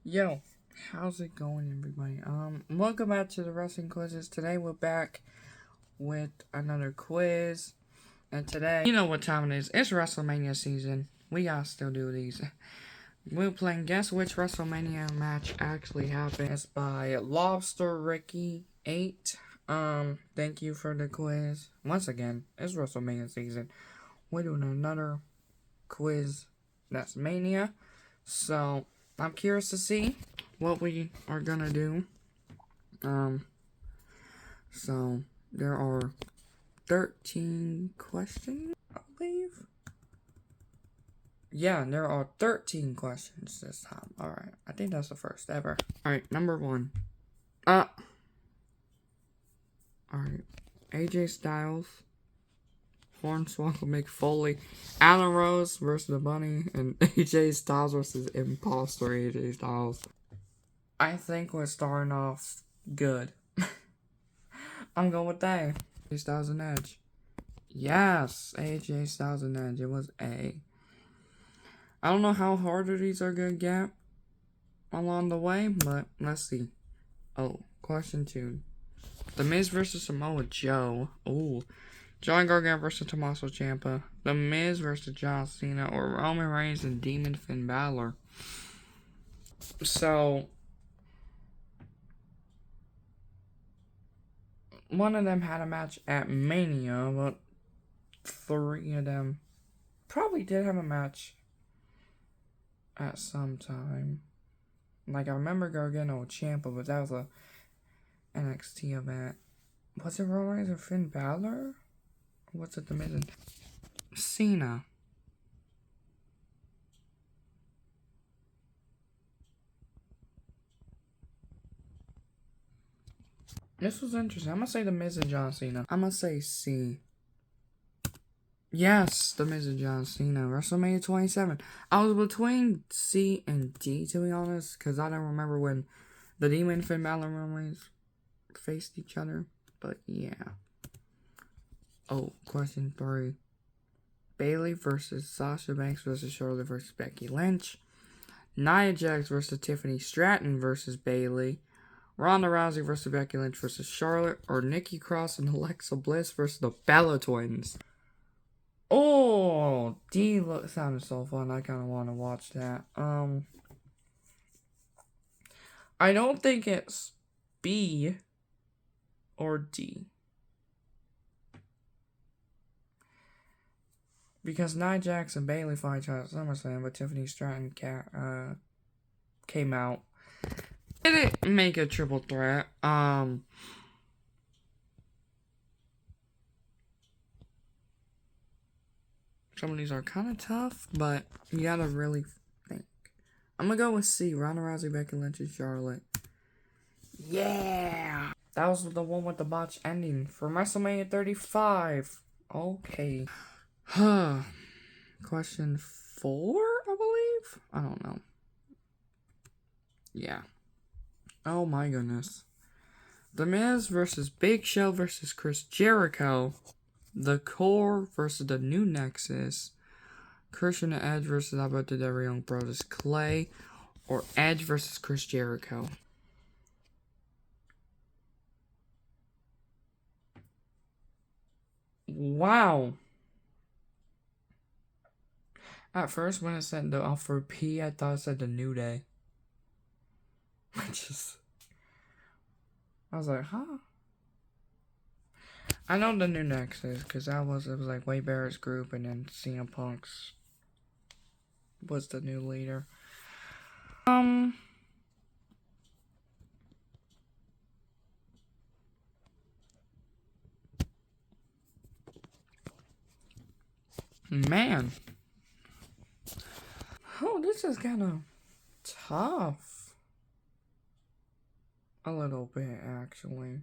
Yo, how's it going, everybody? Welcome back to the Wrestling Quizzes. Today we're back with another quiz, and today, you know what time it is. It's WrestleMania season. We gotta still do these. We're playing Guess Which WrestleMania Match Actually Happened. It's by Lobster Ricky 8. Thank you for the quiz. Once again, it's WrestleMania season. We're doing another quiz that's Mania. So I'm curious to see what we are gonna do. So there are 13 questions, I believe. Yeah, there are 13 questions this time. Alright, I think that's the first ever. Alright, number 1. Alright. AJ Styles, Hornswoggle McFoley, Alan Rose versus the Bunny, and AJ Styles versus Imposter AJ Styles. I think we're starting off good. I'm going with A. AJ Styles and Edge. Yes, AJ Styles and Edge. It was A. I don't know how harder these are going to get along the way, but let's see. Oh, question 2. The Miz versus Samoa Joe. Ooh. John Gargano versus Tommaso Ciampa. The Miz versus John Cena. Or Roman Reigns and Demon Finn Balor. So, one of them had a match at Mania, but 3 of them probably did have a match at some time. Like, I remember Gargano with Ciampa, but that was a NXT event. Was it Roman Reigns or Finn Balor? What's it, the Miz and Cena? This was interesting. I'm gonna say the Miz and John Cena. I'm gonna say C. Yes, the Miz and John Cena. WrestleMania 27. I was between C and D, to be honest, because I don't remember when the Demon Finn Balor and Roman Reigns faced each other. But yeah. Oh, question 3. Bayley versus Sasha Banks versus Charlotte versus Becky Lynch. Nia Jax versus Tiffany Stratton versus Bayley. Ronda Rousey versus Becky Lynch versus Charlotte. Or Nikki Cross and Alexa Bliss versus the Bella Twins. Oh, D sounded so fun. I kind of want to watch that. I don't think it's B or D. Because Nia Jax and Bayley fought each other at SummerSlam, but Tiffany Stratton came out. Didn't make a triple threat. Some of these are kind of tough, but you gotta really think. I'm gonna go with C. Ronda Rousey, Becky Lynch, and Charlotte. Yeah! That was the one with the botch ending from WrestleMania 35. Okay. Question 4, I believe? I don't know. Yeah. Oh my goodness. The Miz versus Big Show versus Chris Jericho. The Core versus the New Nexus. Christian and Edge versus Alberto Del Rio and Brodus Clay. Or Edge versus Chris Jericho. Wow. At first, when it said the offer P, I thought it said the New Day. I was like, huh? I know the New Nexus, because it was like Wade Barrett's group, and then CM Punk's was the new leader. Man. Oh, this is kind of tough. A little bit, actually.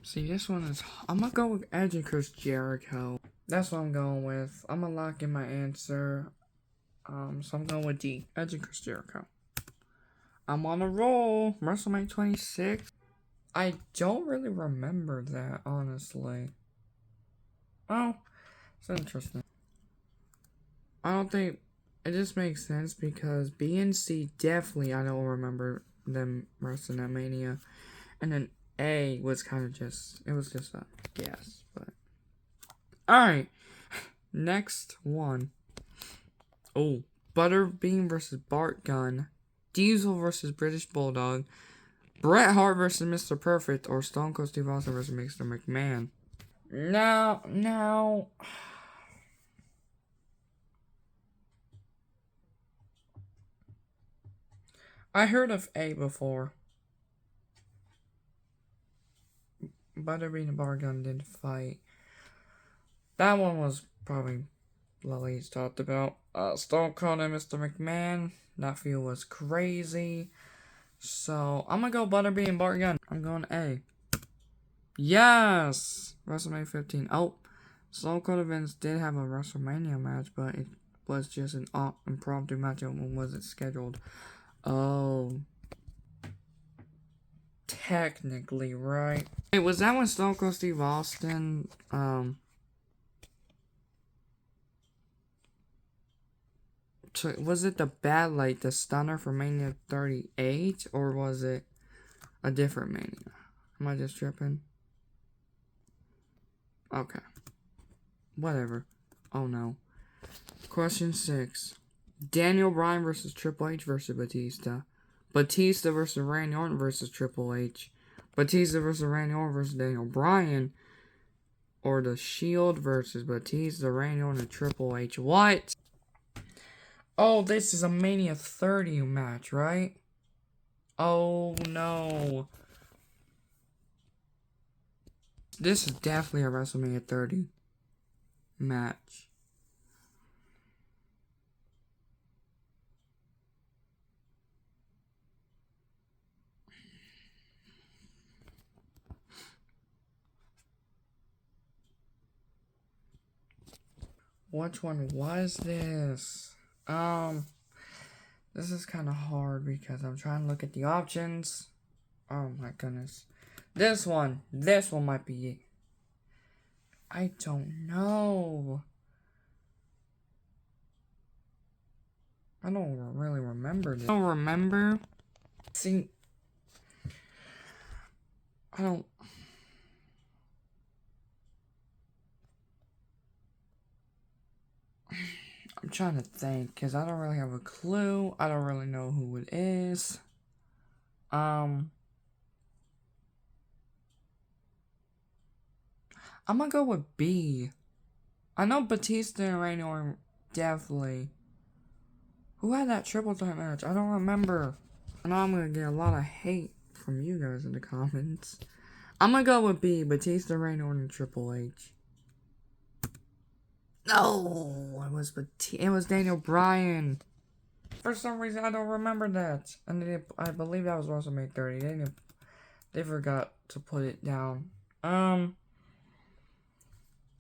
See, this one is... I'm gonna go with Edge and Chris Jericho. That's what I'm going with. I'm gonna lock in my answer. So I'm going with D. Edge and Chris Jericho. I'm on a roll. WrestleMania 26. I don't really remember that, honestly. Oh, it's interesting. I don't think it just makes sense because B and C definitely I don't remember them wrestling at Mania, and then A was kind of just it was just a guess. But all right, next one. Oh, Butterbean versus Bart Gunn, Diesel versus British Bulldog, Bret Hart versus Mr. Perfect, or Stone Cold Steve Austin versus Mr. McMahon. Now. I heard of A before. Butterbean and Bart Gunn didn't fight. That one was probably the least talked about. Stone Cold and Mr. McMahon. That feud was crazy. So, I'm gonna go Butterbean and Bart Gunn. I'm going A. Yes! WrestleMania 15. Oh, Stone Cold and Vince did have a WrestleMania match, but it was just an impromptu match. It wasn't scheduled. Oh. Technically, right? Wait, was that when Stone Cold Steve Austin, was it the bad light, the stunner for Mania 38, or was it a different Mania? Am I just tripping? Okay. Whatever. Oh no. Question 6. Daniel Bryan versus Triple H versus Batista. Batista versus Randy Orton versus Triple H. Batista versus Randy Orton versus Daniel Bryan. Or The Shield versus Batista, Randy Orton, and Triple H. What? Oh, this is a Mania 30 match, right? Oh, no. This is definitely a WrestleMania 30 match. Which one was this? This is kind of hard because I'm trying to look at the options. Oh my goodness. This one might be it. I don't know. I don't really remember this. I don't remember. See, I don't. I'm trying to think because I don't really have a clue. I don't really know who it is. I'm gonna go with B. I know Batista and Randy Orton definitely. Who had that triple threat match? I don't remember. I know I'm gonna get a lot of hate from you guys in the comments. I'm gonna go with B. Batista, Randy Orton, and Triple H. No, it was Daniel Bryan. For some reason, I don't remember that. And I believe that was WrestleMania 30. They forgot to put it down. That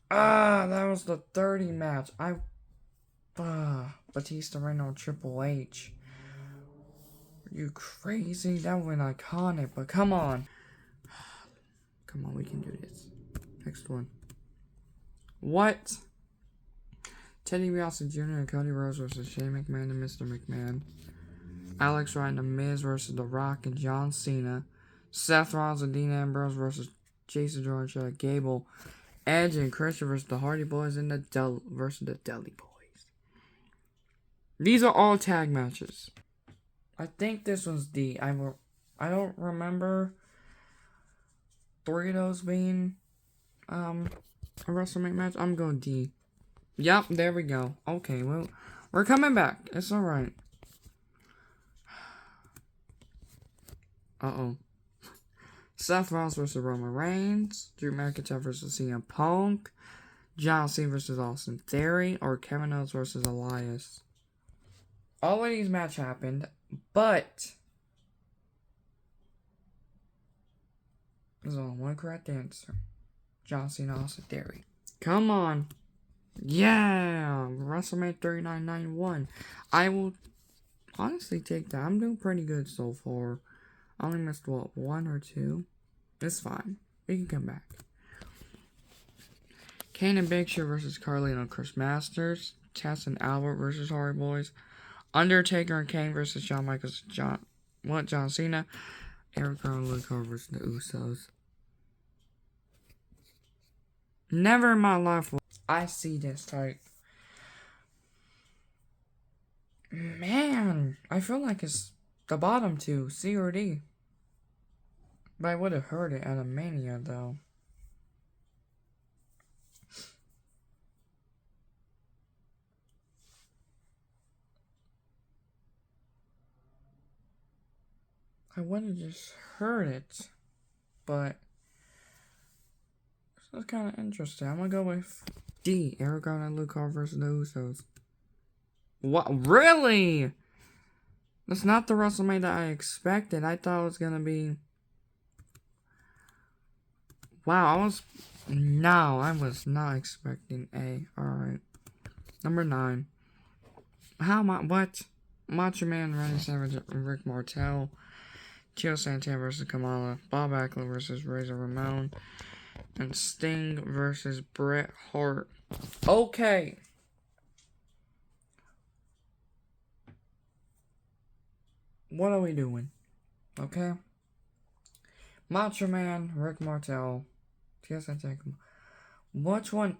was the 30 match. Batista, Reno, Triple H. Are you crazy? That went iconic, but come on. Come on, we can do this. Next one. What? Teddy Wilson Jr. and Cody Rhodes versus Shane McMahon and Mr. McMahon. Alex Wright and The Miz versus The Rock and John Cena. Seth Rollins and Dean Ambrose versus Jason Jordan, Chad Gable. Edge and Christian versus the Hardy Boys and versus the Dudley Boys. These are all tag matches. I think this one's D. I don't remember 3 of those being a WrestleMania match. I'm going D. Yep, there we go. Okay, well, we're coming back. It's alright. Uh-oh. Seth Rollins versus Roman Reigns. Drew McIntyre versus CM Punk. John Cena versus Austin Theory. Or Kevin Owens versus Elias. All of these matches happened, but there's only one correct answer. John Cena, Austin Theory. Come on. Yeah, WrestleMania 39.91. Honestly, take that. I'm doing pretty good so far. I only missed, what, 1 or 2? It's fine. We can come back. Kane and Big Show versus Carlino and Chris Masters. Tess and Albert versus Hardy Boys. Undertaker and Kane versus Shawn Michaels and John Cena. Eric and Luke Harper versus the Usos. Never in my life will I see this type. Man, I feel like it's the bottom two, C or D. But I would have heard it at a Mania, though. I would have just heard it. But it's kind of interesting. I'm going to go with D. Eric and Luke Harper versus the Usos. What? Really? That's not the WrestleMania that I expected. I thought it was going to be... Wow, I was not expecting A. Alright. Number 9. What? Macho Man, Randy Savage, Rick Martel. Tio Santana versus Kamala. Bob Backlund versus Razor Ramon. And Sting versus Bret Hart. Okay. What are we doing? Okay. Macho Man, Rick Martel. Tio Santana. Which one?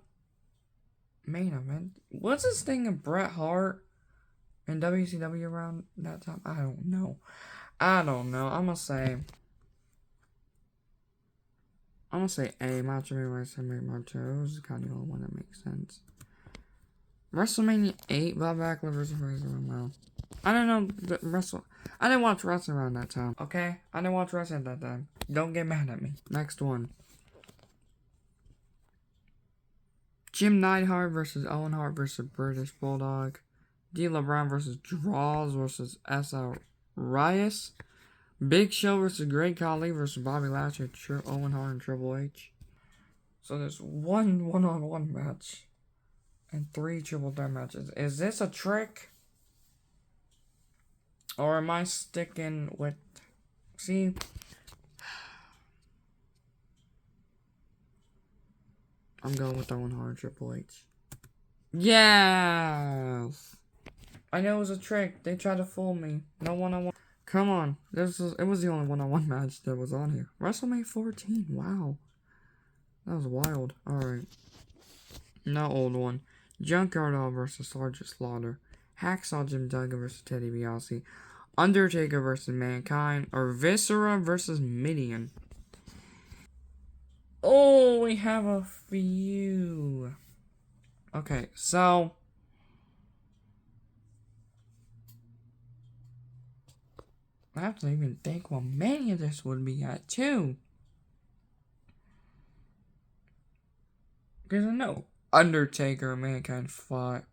Main event? What's this thing of Bret Hart in WCW around that time? I don't know. I'm gonna say A. Macho Man versus Rick Martel. This is kind of the only one that makes sense. WrestleMania 8. Bob Backlund versus Razor Ramon. I don't know I didn't watch wrestling around that time. Okay, I didn't watch wrestling at that time. Don't get mad at me. Next one. Jim Neidhart versus Owen Hart versus British Bulldog. D'Lo Brown versus Draws versus S.L. Reyes. Big Show versus Great Khali versus Bobby Lashley, Owen Hart, and Triple H. So there's one one-on-one match and 3 triple threat matches. Is this a trick? Or am I sticking with... See? I'm going with Owen Hart and Triple H. Yes! I know it was a trick. They tried to fool me. No one-on-one. Come on. It was the only one-on-one match that was on here. WrestleMania 14. Wow. That was wild. Alright. No old one. Junkyard Dog versus Sergeant Slaughter. Hacksaw Jim Duggan versus Teddy DiBiase. Undertaker versus Mankind. Or Viscera versus Mideon. Oh, we have a few. Okay, so... I have to even think what many of this would be at, too. Because I know Undertaker and Mankind fought.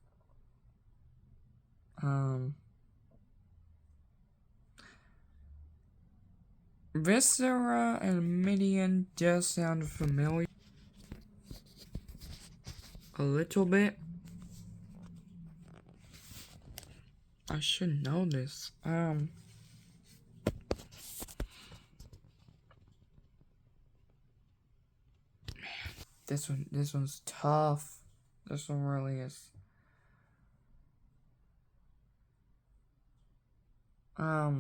Viscera and Mideon just sound familiar. A little bit. I should know this. Man, this one's tough. This one really is. I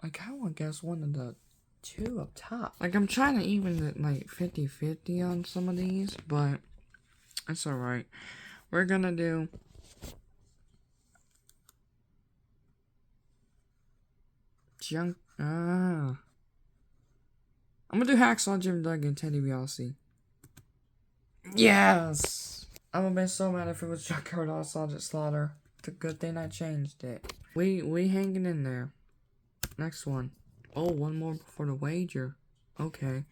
kind of want to guess one of the 2 up top. Like, I'm trying to even it, like, 50-50 on some of these, but it's alright. We're gonna do... I'm gonna do Hacksaw Jim Duggan and Teddy DiBiase. Yes! I would have been so mad if it was Junkyard Dog Sergeant Slaughter. It's a good thing I changed it. We hanging in there. Next one. Oh, one more before the wager. Okay.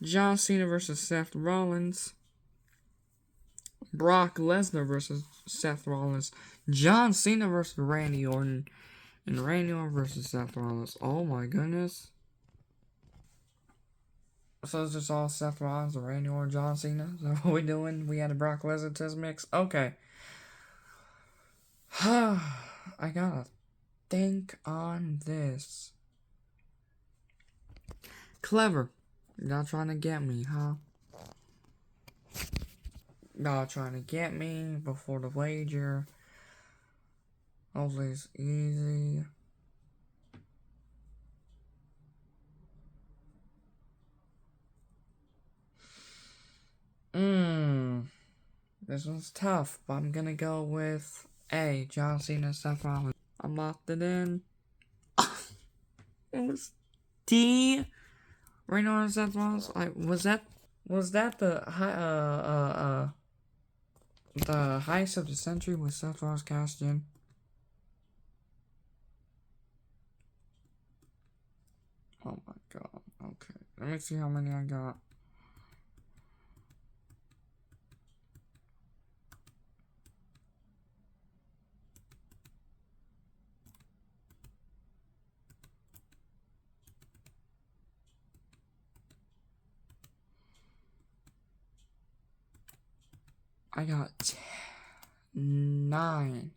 John Cena versus Seth Rollins. Brock Lesnar versus Seth Rollins. John Cena versus Randy Orton. And Randy Orton versus Seth Rollins. Oh my goodness. So it's just all Seth Rollins, Randy Orton, John Cena? Is that what we doing? We had a Brock Lesnar test mix? Okay. I gotta think on this. Clever. Y'all trying to get me, huh? Y'all trying to get me before the wager. Hopefully it's easy. This one's tough, but I'm gonna go with A, John Cena, Seth Rollins. I locked it in. It was D, Randy Orton, Seth Rollins. Was that the heist of the century with Seth Rollins cashed in? Oh my god. Okay. Let me see how many I got. I got 9.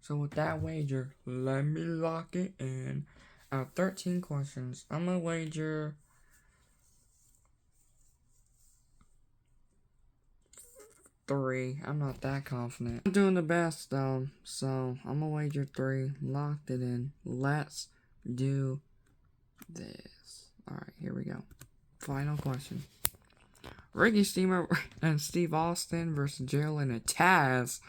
So with that wager, let me lock it in. Out of 13 questions, I'm gonna wager 3. I'm not that confident. I'm doing the best though, so I'm gonna wager 3. Locked it in. Let's do this. Alright, here we go. Final question. Ricky Steamer and Steve Austin versus Jalen and Taz.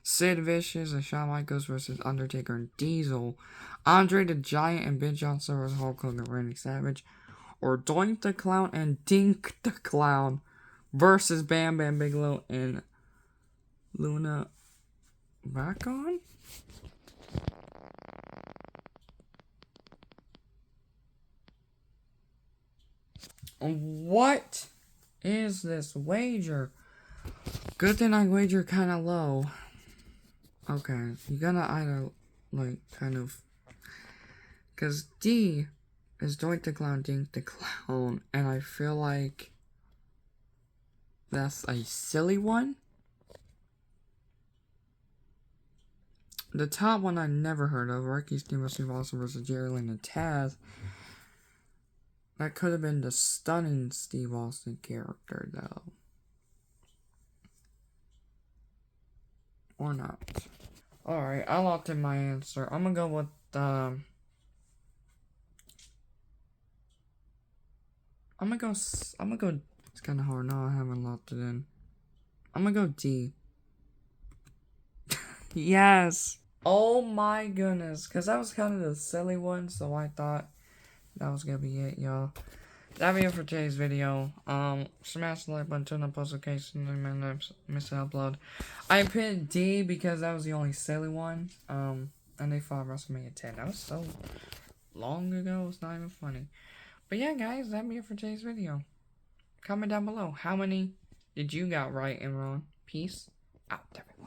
Sid Vicious and Shawn Michaels versus Undertaker and Diesel. Andre the Giant and Ben Johnson versus Hulk Hogan and Randy Savage. Or Doink the Clown and Dink the Clown versus Bam Bam Bigelow and Luna Vachon? What is this wager? Good thing I wager kind of low. Okay, you're gonna either, like, kind of... Because D is Doink the Clown, Dink the Clown, and I feel like that's a silly one. The top one I never heard of, Ricky Steamboat Steve Austin versus Jerry Lynn and Taz. That could have been the stunning Steve Austin character, though. Or not. Alright, I locked in my answer. I'm gonna go with, I'm gonna go, it's kinda hard now, I haven't locked it in. I'm gonna go D. Yes! Oh my goodness, because that was kind of the silly one, so I thought that was gonna be it, y'all. That'll be it for today's video. Smash the like button, turn on post notifications, and miss an upload. I picked D because that was the only silly one. And they fought WrestleMania 10. That was so long ago, it's not even funny. But yeah, guys, that'll be it for today's video. Comment down below, how many did you got right and wrong? Peace out, everyone.